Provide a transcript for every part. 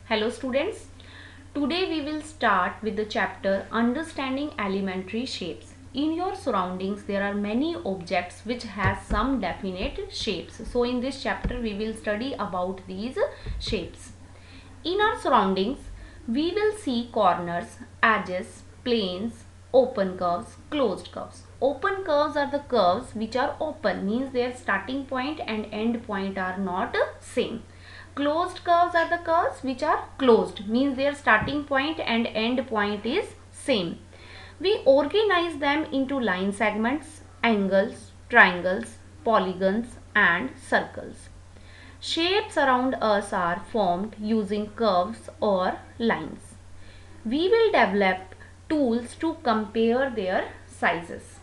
Hello students, today we will start with the chapter Understanding Elementary Shapes. In your surroundings there are many objects which has some definite shapes. So in this chapter we will study about these shapes. In our surroundings we will see corners, edges, planes, open curves, closed curves. Open curves are the curves which are open, means their starting point and end point are not same. Closed curves are the curves which are closed, means their starting point and end point is same. We organize them into line segments, angles, triangles, polygons and circles. Shapes around us are formed using curves or lines. We will develop tools to compare their sizes.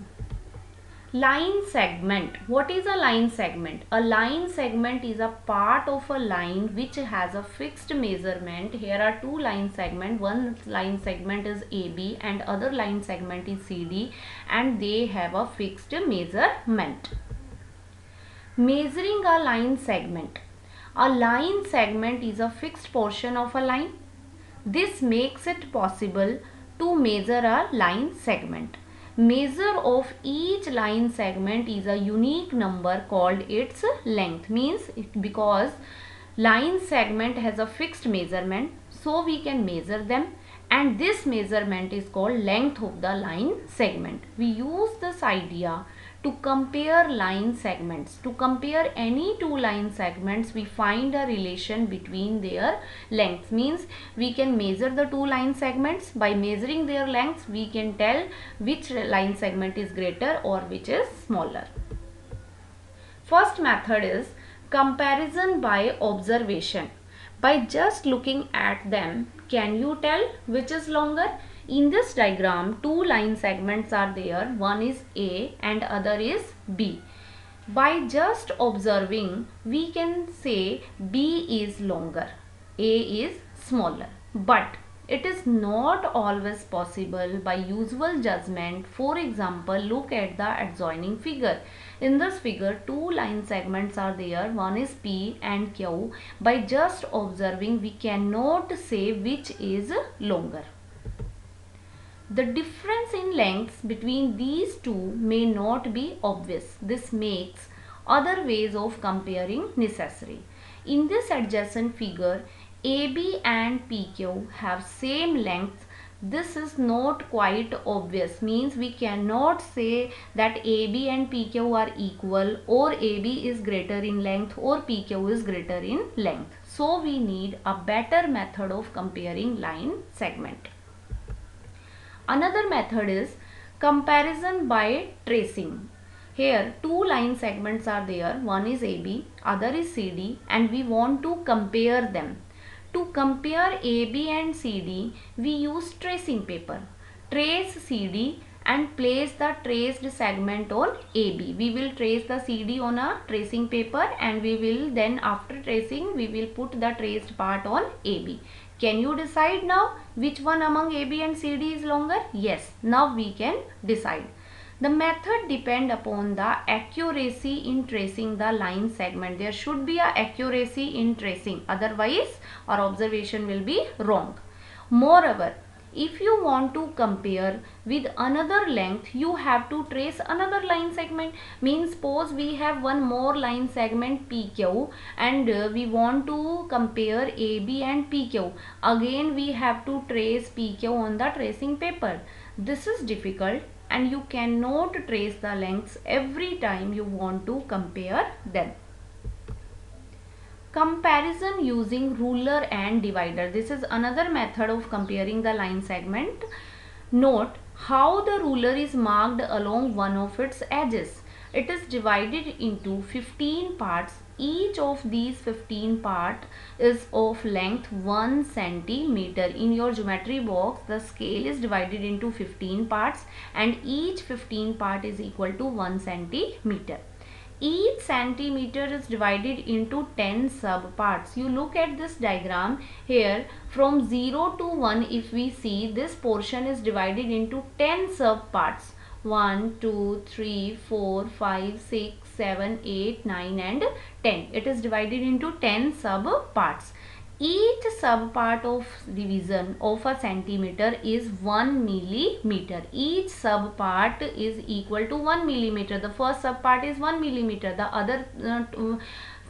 Line segment. What is a line segment? A line segment is a part of a line which has a fixed measurement. Here are two line segments. One line segment is AB and other line segment is CD, and they have a fixed measurement. Measuring a line segment. A line segment is a fixed portion of a line. This makes it possible to measure a line segment. Measure of each line segment is a unique number called its length. Means because line segment has a fixed measurement, so we can measure them, and this measurement is called length of the line segment. We use this idea to compare line segments. To compare any two line segments, we find a relation between their lengths. Means we can measure the two line segments. By measuring their lengths, we can tell which line segment is greater or which is smaller. First method is comparison by observation. By just looking at them, can you tell which is longer? In this diagram, two line segments are there. One is A and other is B. By just observing, we can say B is longer, A is smaller. But it is not always possible by usual judgment. For example, look at the adjoining figure. In this figure, two line segments are there. One is P and Q. By just observing, we cannot say which is longer. The difference in lengths between these two may not be obvious. This makes other ways of comparing necessary. In this adjacent figure, AB and PQ have same length. This is not quite obvious, means we cannot say that AB and PQ are equal, or AB is greater in length or PQ is greater in length. So we need a better method of comparing line segment. Another method is comparison by tracing. Here two line segments are there. One is AB, other is CD, and we want to compare them. To compare AB and CD, we use tracing paper. Trace CD and place the traced segment on AB. We will trace the CD on a tracing paper, and we will then, after tracing, we will put the traced part on AB. Can you decide now which one among AB and CD is longer? Yes, now we can decide. The method depends upon the accuracy in tracing the line segment. There should be a accuracy in tracing, otherwise our observation will be wrong. Moreover, if you want to compare with another length, you have to trace another line segment. Means suppose we have one more line segment PQ, and we want to compare AB and PQ. Again we have to trace PQ on the tracing paper. This is difficult, and you cannot trace the lengths every time you want to compare them. Comparison using ruler and divider. This is another method of comparing the line segment. Note how the ruler is marked along one of its edges. It is divided into 15 parts. Each of these 15 parts is of length 1 centimeter. In your geometry box, the scale is divided into 15 parts, and each 15 part is equal to 1 centimeter. Each centimeter is divided into 10 sub parts. You look at this diagram here, from 0 to 1, if we see, this portion is divided into 10 sub parts. 1, 2, 3, 4, 5, 6, 7, 8, 9 and 10. It is divided into 10 sub parts. Each subpart of division of a centimeter is 1 millimeter. Each subpart is equal to 1 millimeter. The first subpart is 1 millimeter. The other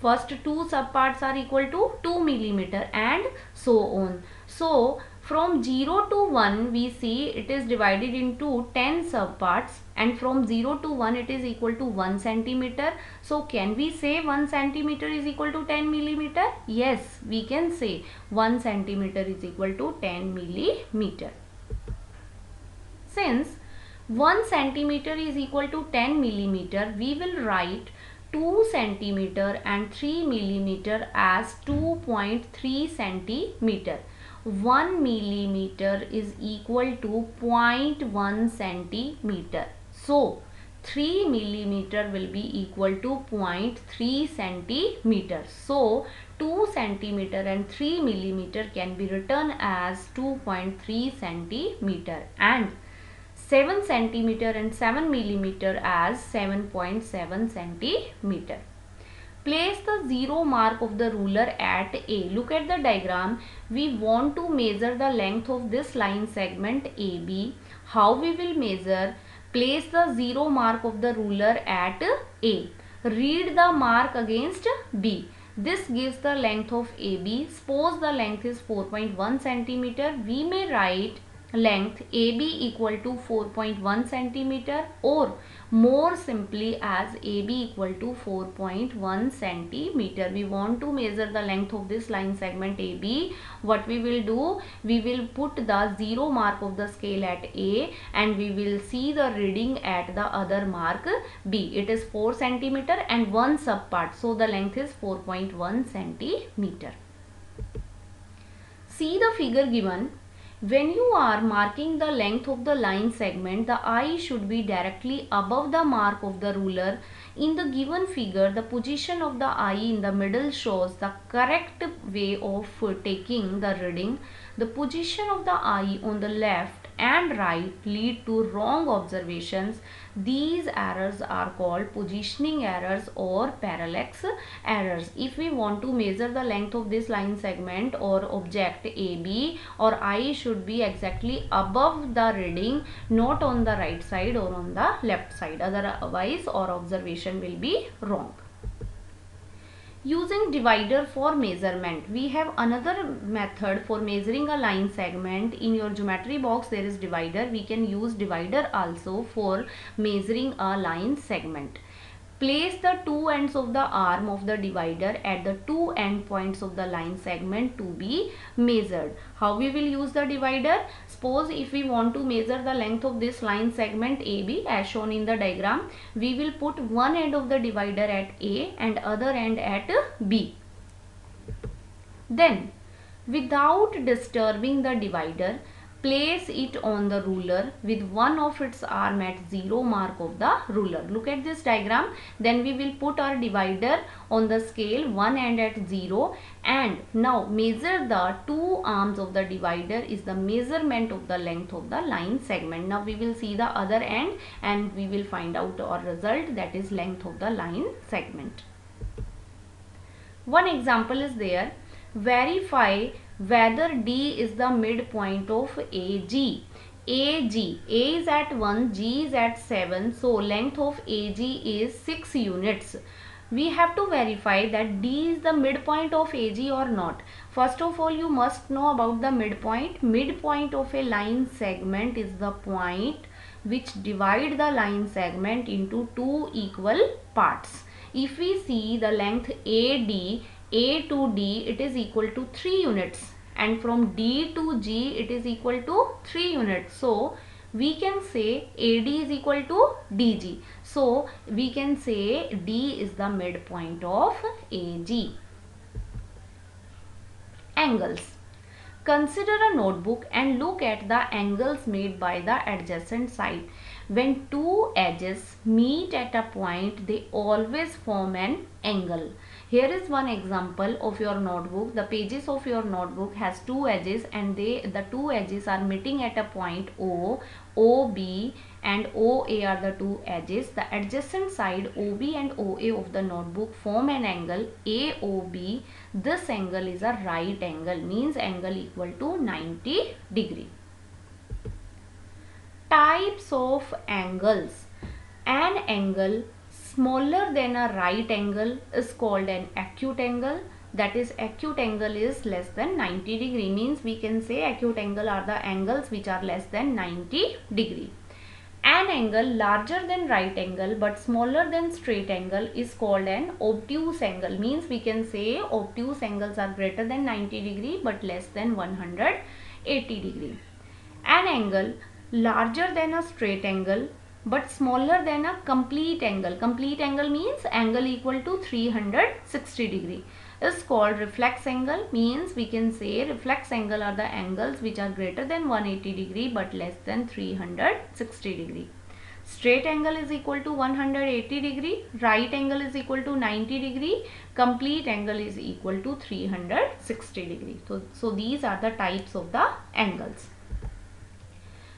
first two subparts are equal to 2 millimeter, and so on. So from 0 to 1 we see it is divided into 10 subparts, and from 0 to 1 it is equal to 1 centimeter. So can we say 1 centimeter is equal to 10 millimeter? Yes, we can say 1 centimeter is equal to 10 millimeter. Since 1 centimeter is equal to 10 millimeter, we will write 2 centimeter and 3 millimeter as 2.3 centimeter. 1 millimeter is equal to 0.1 centimeter. So 3 millimeter will be equal to 0.3 centimeter. So 2 centimeter and 3 millimeter can be written as 2.3 centimeter, and 7 centimeter and 7 millimeter as 7.7 centimeter. Place the 0 mark of the ruler at A. Look at the diagram. We want to measure the length of this line segment AB. How we will measure? Place the 0 mark of the ruler at A. Read the mark against B. This gives the length of AB. Suppose the length is 4.1 centimeter. We may write length AB equal to 4.1 centimeter, or more simply as AB equal to 4.1 centimeter. We want to measure the length of this line segment AB. What we will do? We will put the 0 mark of the scale at A, and we will see the reading at the other mark B. It is 4 centimeter and 1 subpart. So the length is 4.1 centimeter. See the figure given. When you are marking the length of the line segment, the eye should be directly above the mark of the ruler. In the given figure, the position of the eye in the middle shows the correct way of taking the reading. The position of the eye on the left and right lead to wrong observations. These errors are called positioning errors or parallax errors. If we want to measure the length of this line segment or object AB, our eye should be exactly above the reading, not on the right side or on the left side. Otherwise our observation will be wrong. Using divider for measurement, we have another method for measuring a line segment. In your geometry box there is divider. We can use divider also for measuring a line segment. Place the two ends of the arm of the divider at the two end points of the line segment to be measured. How we will use the divider? Suppose if we want to measure the length of this line segment AB as shown in the diagram, we will put one end of the divider at A and other end at B. Then, without disturbing the divider, place it on the ruler with one of its arm at 0 mark of the ruler. Look at this diagram. Then we will put our divider on the scale, one end at 0, and now measure the two arms of the divider is the measurement of the length of the line segment. Now we will see the other end and we will find out our result, that is length of the line segment. One example is there. Verify whether D is the midpoint of AG. A is at 1, G is at 7. So length of AG is 6 units. We have to verify that D is the midpoint of AG or not. First of all, you must know about the midpoint. Midpoint of a line segment is the point which divide the line segment into two equal parts. If we see the length AD, A to D, it is equal to 3 units, and from D to G it is equal to 3 units. So we can say AD is equal to DG. So we can say D is the midpoint of AG. Angles. Consider a notebook and look at the angles made by the adjacent side. When two edges meet at a point, they always form an angle. Here is one example of your notebook. The pages of your notebook has two edges, and the two edges are meeting at a point O. OB and OA are the two edges. The adjacent side OB and OA of the notebook form an angle AOB. This angle is a right angle, means angle equal to 90 degree. Types of angles. An angle smaller than a right angle is called an acute angle. That is, acute angle is less than 90 degree, means we can say acute angle are the angles which are less than 90 degree. An angle larger than right angle but smaller than straight angle is called an obtuse angle, means we can say obtuse angles are greater than 90 degree but less than 180 degree. An angle larger than a straight angle but smaller than a complete angle. Complete angle means angle equal to 360 degree is called reflex angle, means we can say reflex angle are the angles which are greater than 180 degree but less than 360 degree. Straight angle is equal to 180 degree, right angle is equal to 90 degree, complete angle is equal to 360 degree. So these are the types of the angles.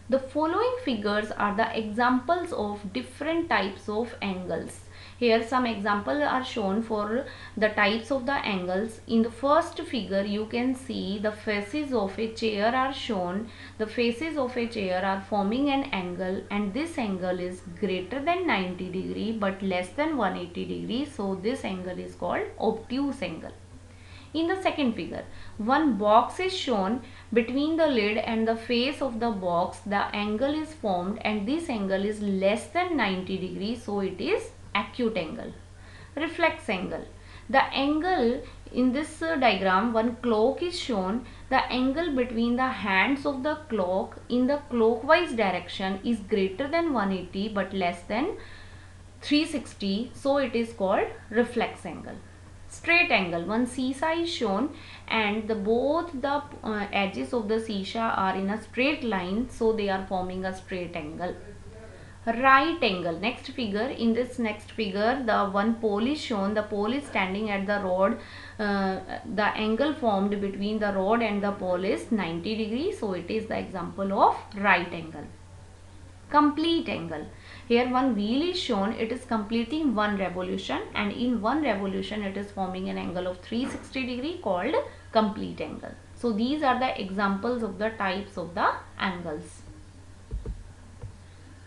The following figures are the examples of different types of angles. Here some examples are shown for the types of the angles. In the first figure you can see the faces of a chair are shown. The faces of a chair are forming an angle, and this angle is greater than 90 degree but less than 180 degree. So this angle is called obtuse angle. In the second figure, one box is shown. Between the lid and the face of the box, the angle is formed, and this angle is less than 90 degrees, so it is acute angle. Reflex angle. The angle in this diagram, one clock is shown. The angle between the hands of the clock in the clockwise direction is greater than 180 but less than 360, so it is called reflex angle. Straight angle, one seesaw is shown and both the edges of the seesaw are in a straight line, so they are forming a straight angle. Right angle, next figure. In this next figure, the one pole is shown. The pole is standing at the rod. The angle formed between the rod and the pole is 90 degrees, so it is the example of right angle. Complete angle. Here one wheel is shown. It is completing one revolution, and in one revolution it is forming an angle of 360 degree called complete angle. So these are the examples of the types of the angles.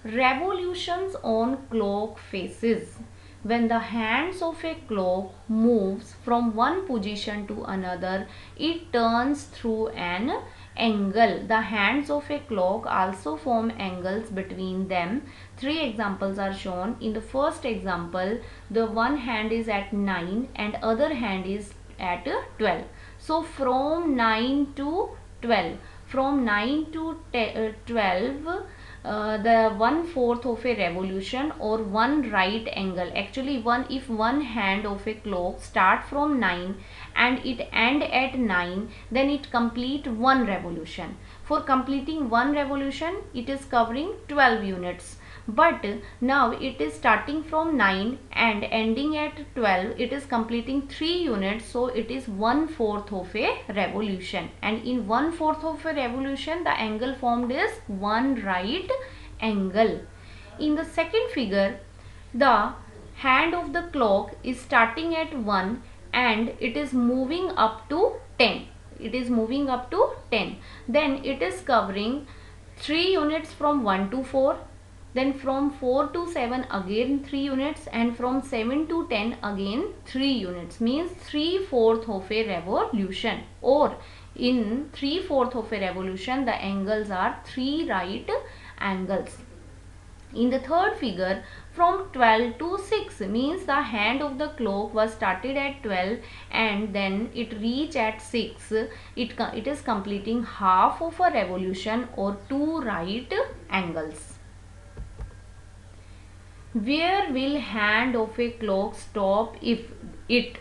Revolutions on clock faces. When the hands of a clock moves from one position to another, it turns through an angle. The hands of a clock also form angles between them. Three examples are shown. In the first example, the one hand is at 9 and other hand is at 12. So from 9 to 12, from 9 to 12, the 1/4 of a revolution or one right angle. Actually, if one hand of a clock start from 9 and it end at 9, then it complete one revolution. For completing one revolution, it is covering 12 units. But now it is starting from 9 and ending at 12. It is completing 3 units, so it is 1/4 of a revolution. And in 1/4 of a revolution, the angle formed is one right angle. In the second figure, the hand of the clock is starting at 1 and it is moving up to 10. It is moving up to 10. Then it is covering 3 units from 1 to 4. Then from 4 to 7 again 3 units, and from 7 to 10 again 3 units, means 3/4 of a revolution. Or in 3/4 of a revolution, the angles are 3 right angles. In the third figure, from 12 to 6, means the hand of the clock was started at 12 and then it reached at 6. It is completing half of a revolution or 2 right angles. Where will hand of a clock stop if it?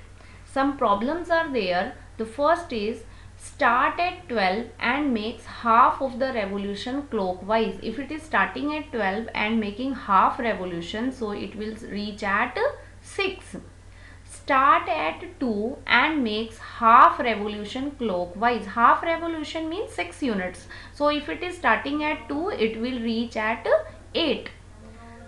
Some problems are there. The first is start at 12 and makes half of the revolution clockwise. If it is starting at 12 and making half revolution, so it will reach at 6. start at 2 and makes half revolution clockwise. Half revolution means 6 units. So if it is starting at 2, it will reach at 8.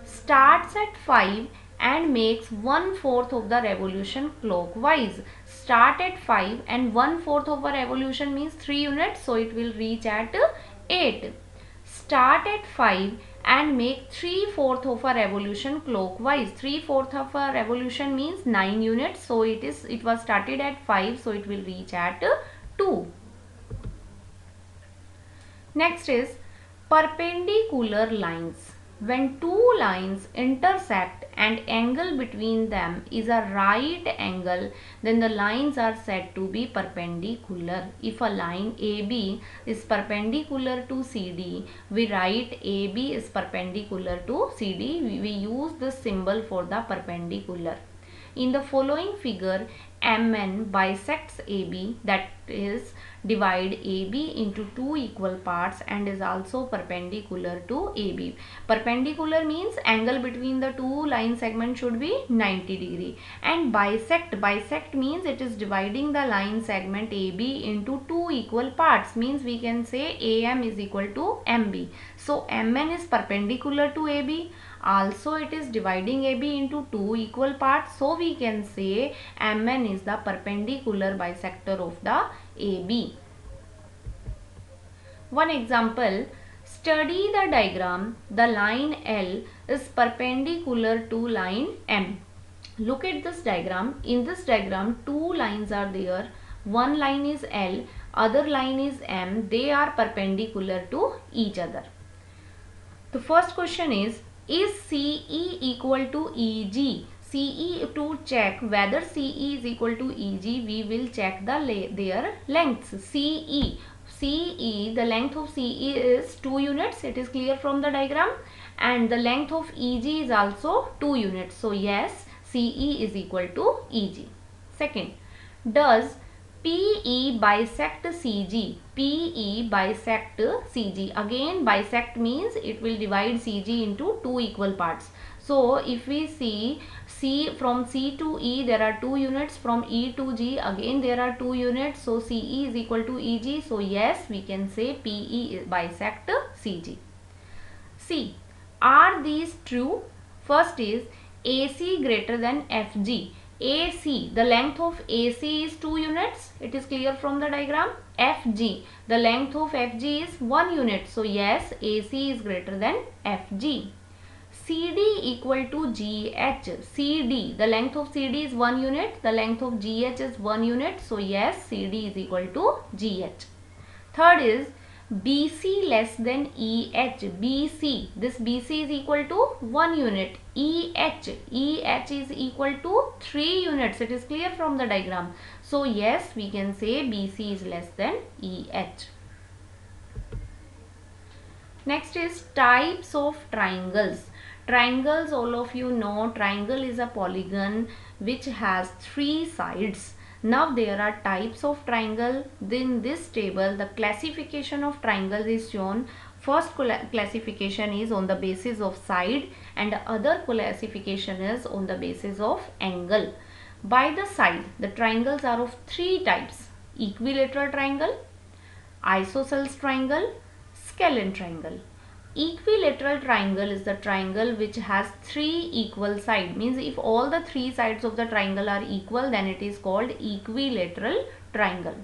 Starts at 5 and makes 1/4 of the revolution clockwise. Start at 5 and 1/4 of a revolution means 3 units, so it will reach at 8. Start at 5 and make 3/4 of a revolution clockwise. 3/4 of a revolution means 9 units, so it was started at 5, so it will reach at 2. Next is perpendicular lines. When two lines intersect and angle between them is a right angle, then the lines are said to be perpendicular. If a line AB is perpendicular to CD, we write AB is perpendicular to CD. We use this symbol for the perpendicular. In the following figure, MN bisects AB, that is, divide AB into two equal parts, and is also perpendicular to AB. Perpendicular means angle between the two line segments should be 90 degree. And bisect means it is dividing the line segment AB into two equal parts, means we can say AM is equal to MB. So MN is perpendicular to AB. Also it is dividing AB into two equal parts, so we can say MN is the perpendicular bisector of the AB. One example, study the diagram. The line L is perpendicular to line M. Look at this diagram. In this diagram, two lines are there. One line is L, other line is M. They are perpendicular to each other. The first question is CE equal to EG? CE, to check whether CE is equal to EG, we will check their lengths. CE, the length of CE is 2 units. It is clear from the diagram. And the length of EG is also 2 units. So yes, CE is equal to EG. Second, does PE bisect CG? PE bisect CG. Again, bisect means it will divide CG into two equal parts. So if we see from C to E, there are 2 units. From E to G, again there are 2 units. So CE is equal to EG. So yes, we can say PE bisect CG. C, are these true? First is AC greater than FG. AC, the length of AC is 2 units. It is clear from the diagram. FG, the length of FG is 1 unit. So yes, AC is greater than FG. CD equal to GH. CD, the length of CD is 1 unit. The length of GH is 1 unit. So yes, CD is equal to GH. Third is BC less than EH. BC, this BC is equal to 1 unit. EH is equal to 3 units. It is clear from the diagram. So yes, we can say BC is less than EH. Next is types of triangles. Triangles, all of you know, triangle is a polygon which has 3 sides. Now there are types of triangle. In this table, the classification of triangles is shown. First classification is on the basis of side, and the other classification is on the basis of angle. By the side, the triangles are of 3 types: equilateral triangle, isosceles triangle, scalene triangle. Equilateral triangle is the triangle which has 3 equal sides. Means if all the 3 sides of the triangle are equal, then it is called equilateral triangle.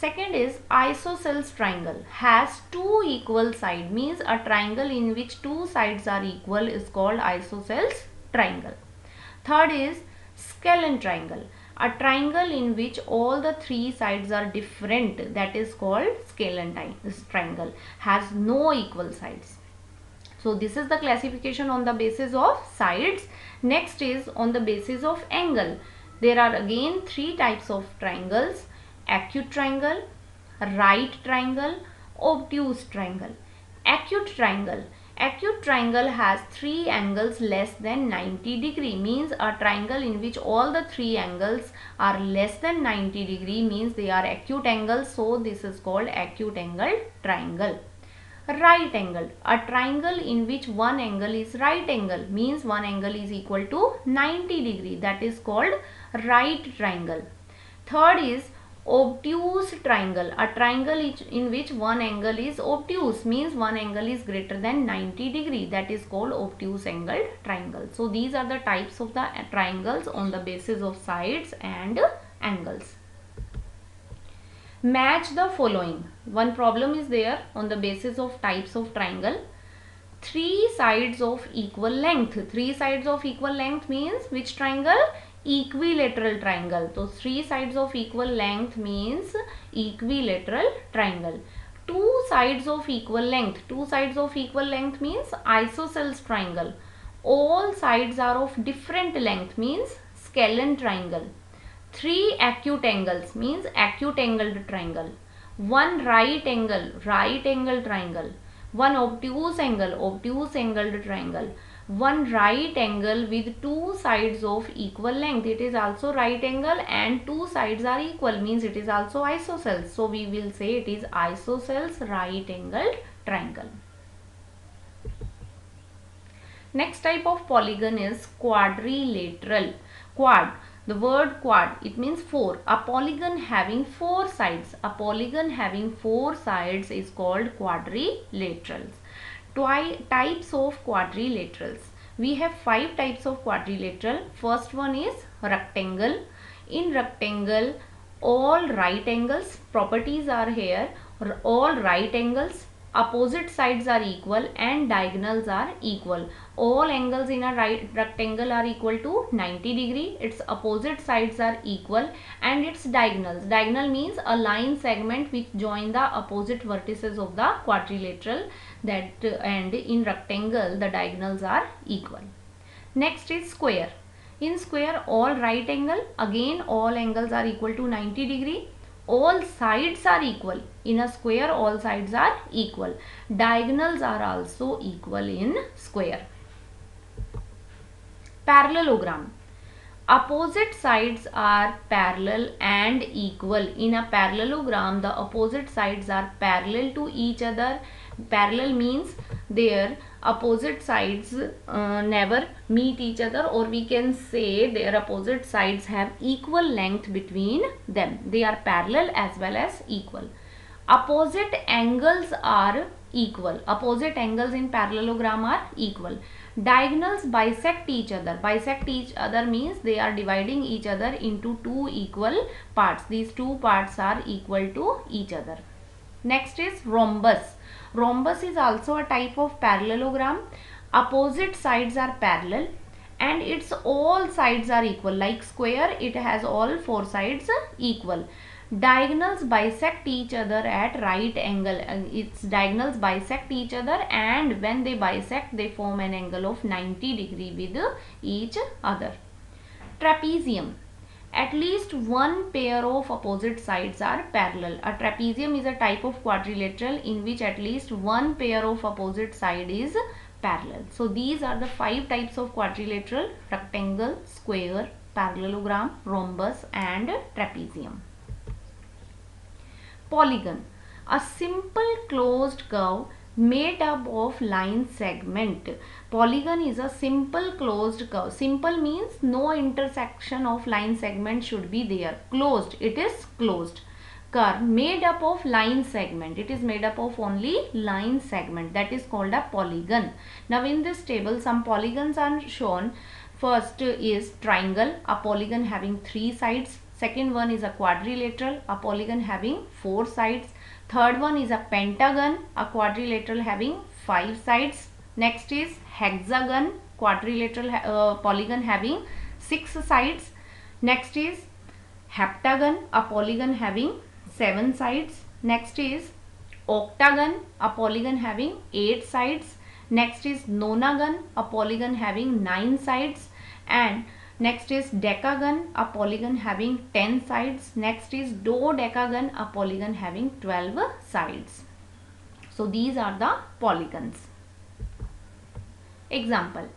Second is isosceles triangle. Has 2 equal sides. Means a triangle in which 2 sides are equal is called isosceles triangle. Third is scalene triangle. A triangle in which all the 3 sides are different, that is called scalene triangle. Has no equal sides. So this is the classification on the basis of sides. Next is on the basis of angle. There are again 3 types of triangles: acute triangle, right triangle, obtuse triangle. Acute triangle. Acute triangle has 3 angles less than 90 degree. Means a triangle in which all the 3 angles are less than 90 degree, means they are acute angles. So this is called acute angle triangle. right angled. A triangle in which one angle is right angle means one angle is equal to 90 degree. That is called right triangle. Third is obtuse triangle. A triangle in which one angle is obtuse means one angle is greater than 90 degree. That is called obtuse angled triangle. So these are the types of the triangles on the basis of sides and angles. Match the following. One problem is there on the basis of types of triangle. Three sides of equal length. Three sides of equal length means which triangle? Equilateral triangle. So three sides of equal length means equilateral triangle. Two sides of equal length. Two sides of equal length means isosceles triangle. All sides are of different length means scalene triangle. Three acute angles means acute angled triangle. One right angle triangle. One obtuse angled triangle. One right angle with two sides of equal length. It is also right angle and two sides are equal means it is also isosceles. So we will say it is isosceles right angled triangle. Next type of polygon is quadrilateral. Quad. The word quad, it means four. A polygon having four sides. A polygon having four sides is called quadrilaterals. Types of quadrilaterals. We have five types of quadrilateral. First one is rectangle. In rectangle, all right angles. Properties are here. All right angles. Opposite sides are equal and diagonals are equal. All angles in a rectangle are equal to 90 degree. Its opposite sides are equal and its diagonals. Diagonal means a line segment which join the opposite vertices of the quadrilateral. And in rectangle the diagonals are equal. Next is square. In square, all right angle. Again all angles are equal to 90 degree. All sides are equal. In a square, all sides are equal. Diagonals are also equal in square. Parallelogram. Opposite sides are parallel and equal. In a parallelogram, the opposite sides are parallel to each other. Parallel means their opposite sides never meet each other, or we can say their opposite sides have equal length between them. They are parallel as well as equal. Opposite angles are equal. Opposite angles in parallelogram are equal. Diagonals bisect each other. Bisect each other means they are dividing each other into two equal parts. These two parts are equal to each other. Next is rhombus. Rhombus is also a type of parallelogram. Opposite sides are parallel and its all sides are equal. Like square, it has all four sides equal. Diagonals bisect each other at right angle. Its diagonals bisect each other, and when they bisect they form an angle of 90 degree with each other. Trapezium. At least one pair of opposite sides are parallel. A trapezium is a type of quadrilateral in which at least one pair of opposite side is parallel. So these are the five types of quadrilateral: rectangle, square, parallelogram, rhombus and trapezium. Polygon. A simple closed curve made up of line segment. Polygon is a simple closed curve. Simple means no intersection of line segment should be there. Closed, it is closed. Curve made up of line segment. It is made up of only line segment. That is called a polygon. Now in this table some polygons are shown. First is triangle, a polygon having three sides. Second one is a quadrilateral, a polygon having four sides. Third one is a pentagon, a quadrilateral having five sides. Next is hexagon, quadrilateral polygon having six sides. Next is heptagon, a polygon having seven sides. Next is octagon, a polygon having eight sides. Next is nonagon, a polygon having nine sides. And next is decagon, a polygon having 10 sides. Next is dodecagon, a polygon having 12 sides. So these are the polygons. Example.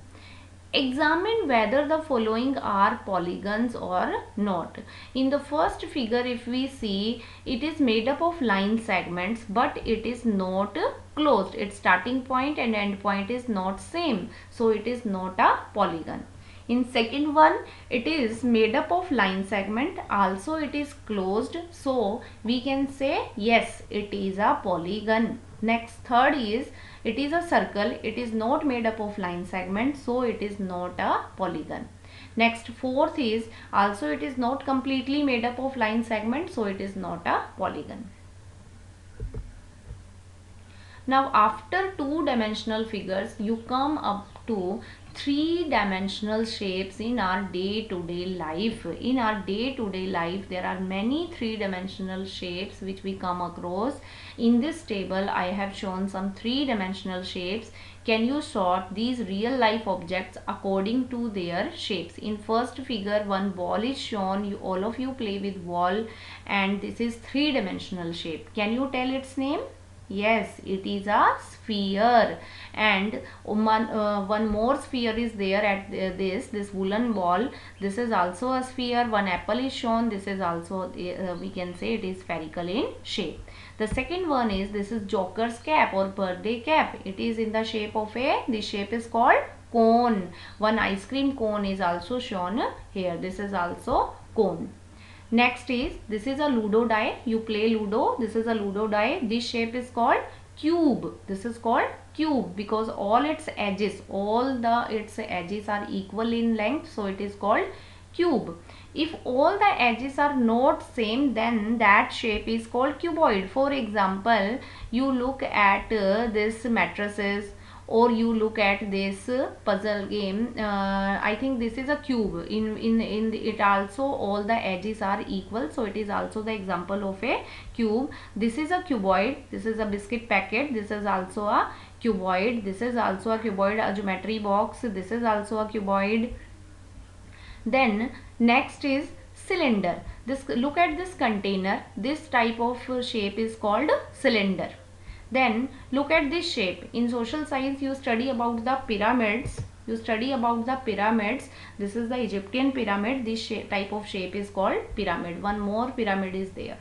Examine whether the following are polygons or not. In the first figure, if we see, it is made up of line segments but it is not closed. Its starting point and end point is not same, so it is not a polygon. In second one, it is made up of line segment, also it is closed, so we can say yes, it is a polygon. Next, third is, it is a circle, it is not made up of line segment, so it is not a polygon. Next, fourth is, also it is not completely made up of line segment, so it is not a polygon. Now after two-dimensional figures, you come up to three-dimensional shapes in our day-to-day life. In our day-to-day life, there are many three-dimensional shapes which we come across. In this table, I have shown some three-dimensional shapes. Can you sort these real-life objects according to their shapes? In first figure, one ball is shown. All of you play with ball, and this is three-dimensional shape. Can you tell its name? Yes, it is a sphere, and one more sphere is there at this woolen ball. This is also a sphere. One apple is shown. This is also we can say it is spherical in shape. The second one is, this is joker's cap or birthday cap. It is in the shape of a, this shape is called cone. One ice cream cone is also shown here. This is also cone. Next is, this is a Ludo die. You play Ludo. This is a Ludo die. This shape is called cube. This is called cube because all its edges are equal in length. So it is called cube. If all the edges are not same, then that shape is called cuboid. For example, you look at this matrices, or you look at this puzzle game. I think this is a cube. In it also all the edges are equal, so it is also the example of a cube. This is a cuboid. This is a biscuit packet. This is also a cuboid. This is also a cuboid. A geometry box. This is also a cuboid. Then next is cylinder. This, look at this container. This type of shape is called cylinder. Then look at this shape. In social science, you study about the pyramids. This is the Egyptian pyramid. This type of shape is called pyramid. One more pyramid is there.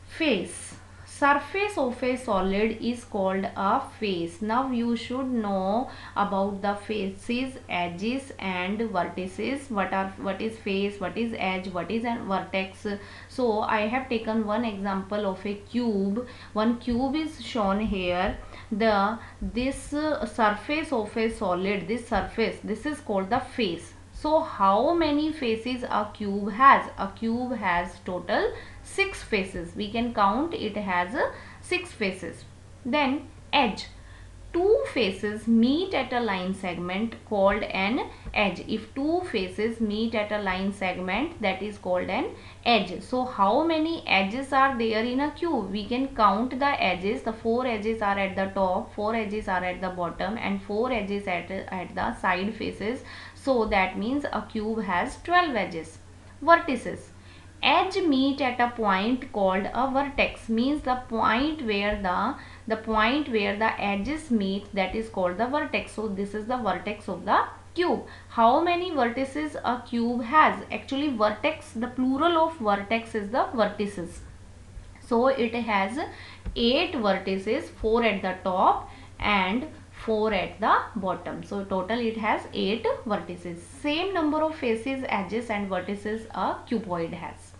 Face. Surface of a solid is called a face. Now you should know about the faces, edges and vertices. What is face, what is edge, what is a vertex. So I have taken one example of a cube. One cube is shown here. This surface of a solid, this is called the face. So how many faces a cube has? A cube has total 6 faces. We can count, it has 6 faces. Then edge. Two faces meet at a line segment called an edge. If two faces meet at a line segment, that is called an edge. So how many edges are there in a cube? We can count the edges. The 4 edges are at the top, 4 edges are at the bottom, and 4 edges at the side faces. So that means a cube has 12 edges. Vertices. Edge meet at a point called a vertex, means the point where the edges meet, that is called the vertex. So this is the vertex of the cube. How many vertices a cube has? Actually, vertex, the plural of vertex is the vertices. So it has 8 vertices, 4 at the top and 4 at the bottom. So total it has 8 vertices. Same number of faces, edges and vertices a cuboid has.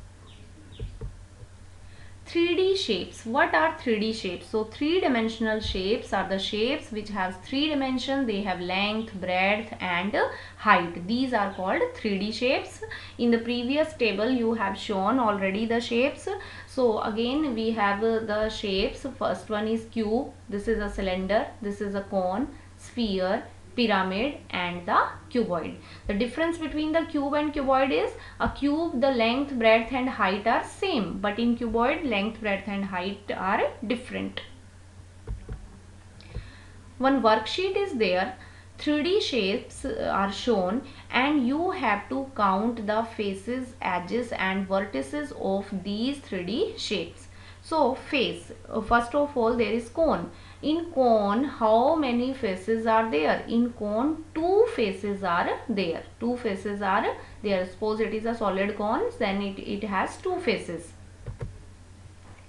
3D shapes. What are 3D shapes? So three-dimensional shapes are the shapes which has 3 dimensions. They have length, breadth and height. These are called 3D shapes. In the previous table you have shown already the shapes. So again we have the shapes. First one is cube. This is a cylinder. This is a cone, sphere, pyramid and the cuboid. The difference between the cube and cuboid is, a cube, the length, breadth and height are same, but in cuboid length, breadth and height are different. One worksheet is there. 3D shapes are shown and you have to count the faces, edges and vertices of these 3D shapes. So face, first of all there is cone. In cone, how many faces are there? In cone, 2 faces are there. 2 faces are there. Suppose it is a solid cone, then it has 2 faces.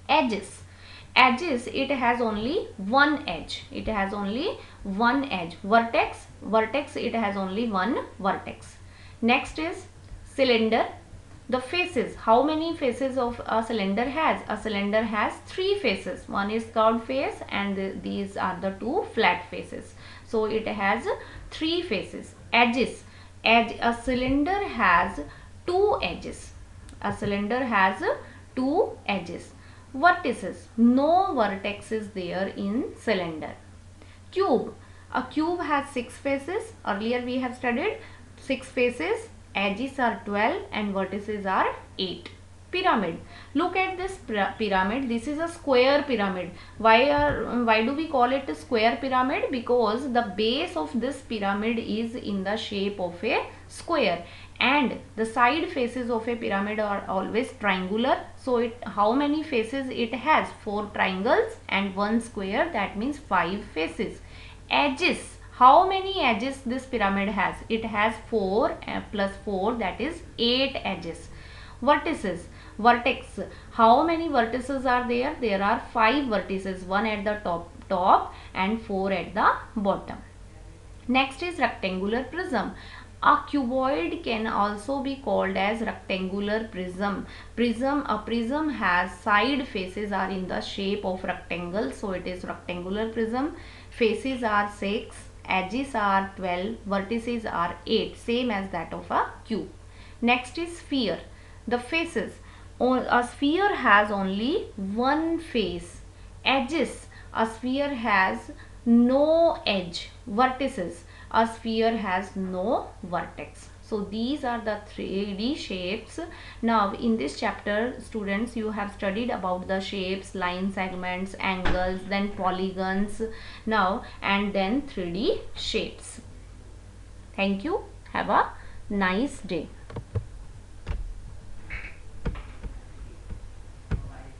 Edges. Edges, it has only one edge. It has only one edge. Vertex, vertex, it has only one vertex. Next is cylinder. The faces, how many faces of a cylinder has? A cylinder has three faces. One is curved face and these are the two flat faces. So it has three faces. Edges, edge, a cylinder has two edges. A cylinder has two edges. Vertices, no vertex is there in cylinder. Cube, a cube has six faces. Earlier we have studied six faces, edges are 12 and vertices are 8. Pyramid, look at this pyramid. This is a square pyramid. Why do we call it a square pyramid? Because the base of this pyramid is in the shape of a square and the side faces of a pyramid are always triangular. So how many faces it has? 4 triangles and 1 square, that means 5 faces. Edges, how many edges this pyramid has? It has 4 plus 4, that is 8 edges. Vertices, vertex, how many vertices are there? There are 5 vertices, 1 at the top and 4 at the bottom. Next is rectangular prism. A cuboid can also be called as rectangular prism. A prism has side faces are in the shape of rectangle, so it is rectangular prism. Faces are 6, edges are 12, vertices are 8, same as that of a cube. Next is sphere. The faces, a sphere has only one face. Edges, a sphere has no edge. Vertices, a sphere has no vertex. So these are the 3D shapes. Now in this chapter, students, you have studied about the shapes, line segments, angles, then polygons, now and then 3D shapes. Thank you. Have a nice day.